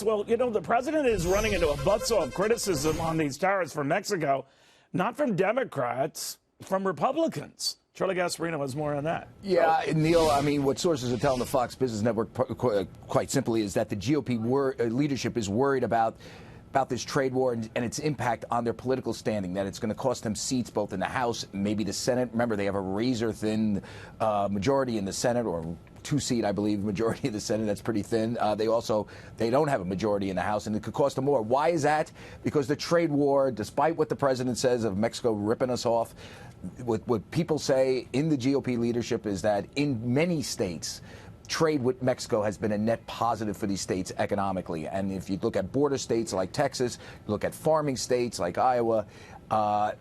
Well, you know, the president is running into a buzzsaw of criticism on these tariffs from Mexico, not from Democrats, from Republicans. Charlie Gasparino has more on that. Yeah, Neil, I mean, what sources are telling the Fox Business Network quite simply is that the GOP leadership is worried about this trade war and its impact on their political standing, that it's going to cost them seats both in the House, maybe the Senate. Remember, they have a razor-thin majority in the Senate, or two-seat, I believe, majority in the Senate. That's pretty thin. They don't have a majority in the House, and it could cost them more. Why is that? Because the trade war, despite what the president says of Mexico ripping us off, what people say in the GOP leadership is that in many states, trade with Mexico has been a net positive for these states economically. And if you look at border states like Texas, you look at farming states like Iowa,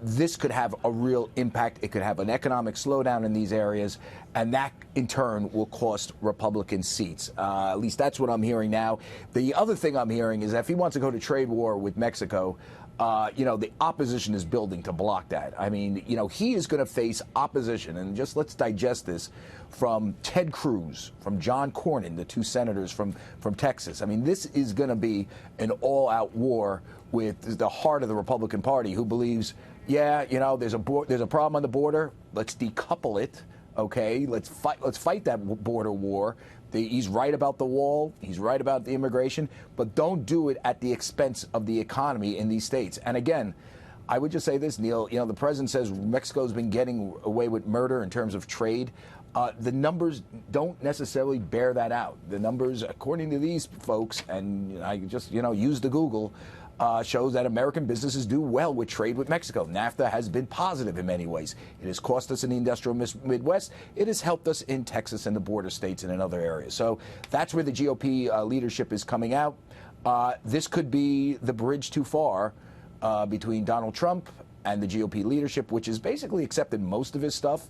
this could have a real impact. It could have an economic slowdown in these areas, and that in turn will cost Republican seats. At least that's what I'm hearing now. The other thing I'm hearing is that if he wants to go to trade war with Mexico, the opposition is building to block that. I mean, he is going to face opposition, and just let's digest this, from Ted Cruz, from John Cornyn, the two senators from Texas. I mean, this is going to be an all-out war with the heart of the Republican Party, who believes, there's a problem on the border. Let's decouple it. Okay, let's fight that border war. He's right about the wall. He's right about the immigration, but don't do it at the expense of the economy in these states. And again, I would just say this, Neil. The president says Mexico's been getting away with murder in terms of trade. The numbers don't necessarily bear that out. The numbers, according to these folks, and I just use the Google, shows that American businesses do well with trade with Mexico. NAFTA has been positive in many ways. It has cost us in the industrial Midwest. It has helped us in Texas and the border states and in other areas. So that's where the GOP leadership is coming out. This could be the bridge too far between Donald Trump and the GOP leadership, which has basically accepted most of his stuff,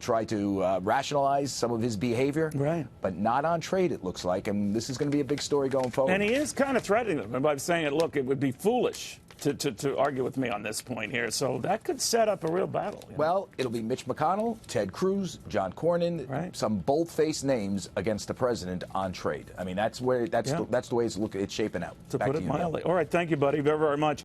try to rationalize some of his behavior, right? But not on trade, it looks like. And this is going to be a big story going forward. And he is kind of threatening them by saying, look, it would be foolish to argue with me on this point here. So that could set up a real battle. Well, it'll be Mitch McConnell, Ted Cruz, John Cornyn, right? Some bold-faced names against the president on trade. I mean, that's the way it's shaping out. To put it mildly. All right, thank you, buddy, very, very much.